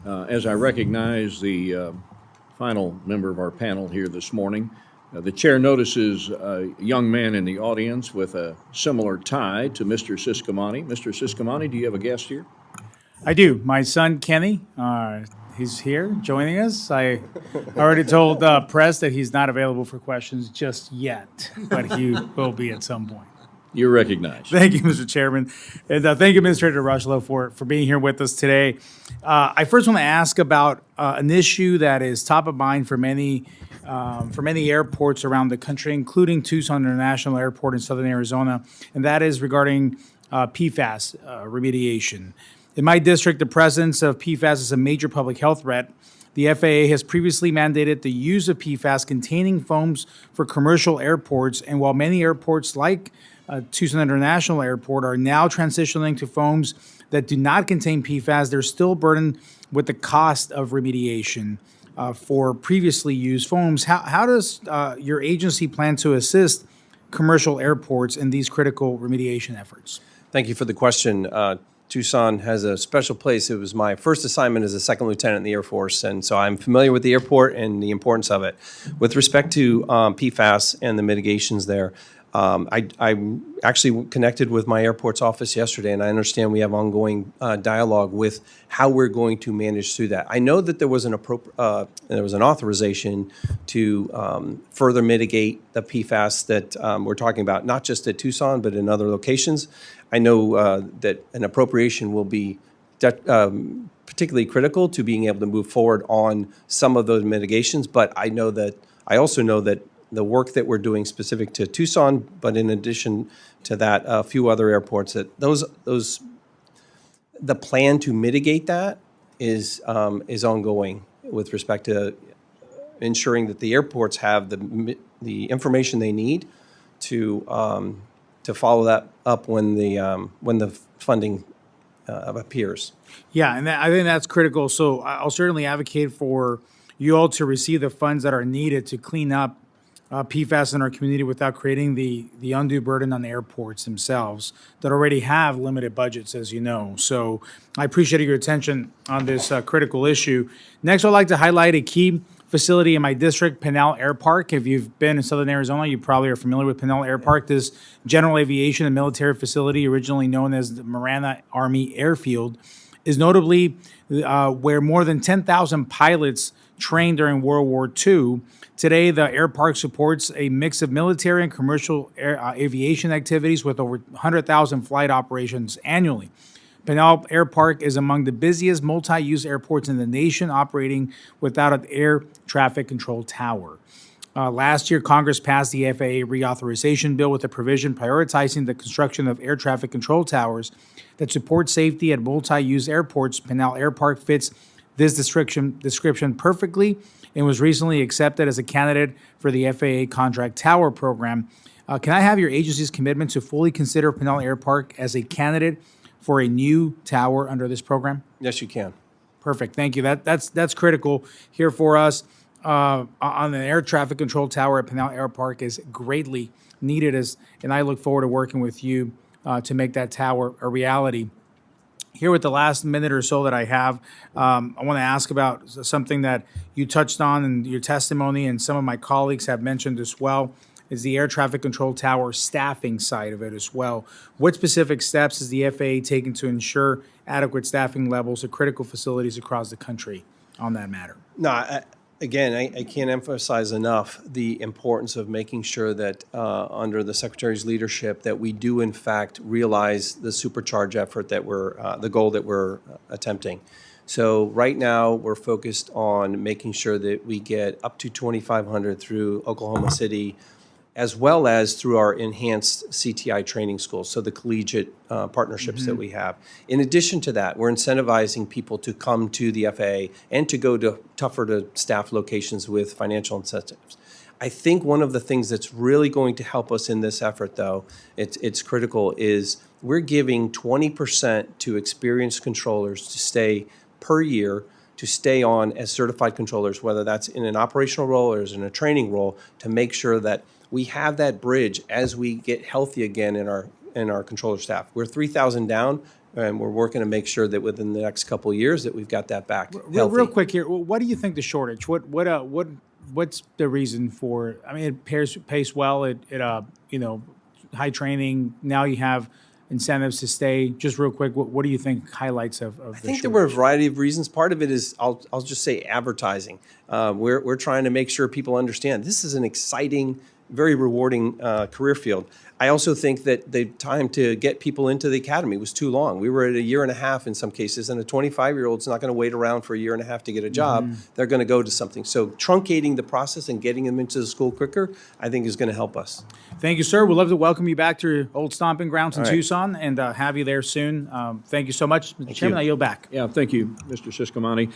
As I recognize the final member of our panel here this morning, the chair notices a young man in the audience with a similar tie to Mr. Ciscomani. Mr. Ciscomani, do you have a guest here? I do. My son, Kenny, he's here joining us. I already told press that he's not available for questions just yet, but he will be at some point. You're recognized. Thank you, Mr. Chairman. And thank you, Administrator Rocheleau, for being here with us today. I first want to ask about an issue that is top of mind for many airports around the country, including Tucson International Airport in southern Arizona, and that is regarding PFAS remediation. In my district, the presence of PFAS is a major public health threat. The FAA has previously mandated the use of PFAS-containing foams for commercial airports, and while many airports like Tucson International Airport are now transitioning to foams that do not contain PFAS, they're still burdened with the cost of remediation for previously used foams. How does your agency plan to assist commercial airports in these critical remediation efforts? Thank you for the question. Tucson has a special place. It was my first assignment as a second lieutenant in the Air Force, and so I'm familiar with the airport and the importance of it. With respect to PFAS and the mitigations there, I actually connected with my airport's office yesterday, and I understand we have ongoing dialogue with how we're going to manage through that. I know that there was an authorization to further mitigate the PFAS that we're talking about, not just at Tucson, but in other locations. I know that an appropriation will be particularly critical to being able to move forward on some of those mitigations, but I also know that the work that we're doing specific to Tucson, but in addition to that, a few other airports, that the plan to mitigate that is ongoing with respect to ensuring that the airports have the information they need to follow that up when the funding appears. Yeah, and I think that's critical. So I'll certainly advocate for you all to receive the funds that are needed to clean up PFAS in our community without creating the undue burden on the airports themselves that already have limited budgets, as you know. So I appreciate your attention on this critical issue. Next, I'd like to highlight a key facility in my district, Pinal Airpark. If you've been in southern Arizona, you probably are familiar with Pinal Airpark. This general aviation and military facility, originally known as the Marana Army Airfield, is notably where more than 10,000 pilots trained during World War II. Today, the air park supports a mix of military and commercial aviation activities with over 100,000 flight operations annually. Pinal Airpark is among the busiest multi-use airports in the nation, operating without an air traffic control tower. Last year, Congress passed the FAA reauthorization bill with a provision prioritizing the construction of air traffic control towers that support safety at multi-use airports. Pinal Airpark fits this description perfectly and was recently accepted as a candidate for the FAA Contract Tower Program. Can I have your agency's commitment to fully consider Pinal Airpark as a candidate for a new tower under this program? Yes, you can. Perfect. Thank you. That's critical here for us. On the air traffic control tower at Pinal Airpark is greatly needed, and I look forward to working with you to make that tower a reality. Here with the last minute or so that I have, I want to ask about something that you touched on in your testimony and some of my colleagues have mentioned as well, is the air traffic control tower staffing side of it as well. What specific steps is the FAA taking to ensure adequate staffing levels at critical facilities across the country on that matter? No, I can't emphasize enough the importance of making sure that under the Secretary's leadership that we do in fact realize the supercharge effort that the goal that we're attempting. So right now we're focused on making sure that we get up to 2,500 through Oklahoma City, as well as through our enhanced CTI training schools, so the collegiate partnerships that we have. In addition to that, we're incentivizing people to come to the FAA and to go to tougher to staff locations with financial incentives. I think one of the things that's really going to help us in this effort, though, it's critical, is we're giving 20% to experienced controllers to stay per year to stay on as certified controllers, whether that's in an operational role or as in a training role, to make sure that we have that bridge as we get healthy again in our controller staff. We're 3,000 down. And we're working to make sure that within the next couple of years that we've got that back healthy. Real quick here, what do you think the shortage? What's the reason for? I mean, it pays well. High training. Now you have incentives to stay. Just real quick, what do you think highlights of the I think shortage? there were a variety of reasons. Part of it is, I'll just say advertising. We're trying to make sure people understand this is an exciting, very rewarding career field. I also think that the time to get people into the academy was too long. We were at 1.5 years in some cases, and a 25-year-old's not going to wait around for 1.5 years to get a job. They're going to go to something. So truncating the process and getting them into the school quicker, I think is going to help us. Thank you, sir. We'd love to welcome you back to your old stomping grounds in All right. Tucson and have you there soon. Thank you so much, Mr. Chairman. I yield back. Yeah, thank you, Mr. Ciscomani.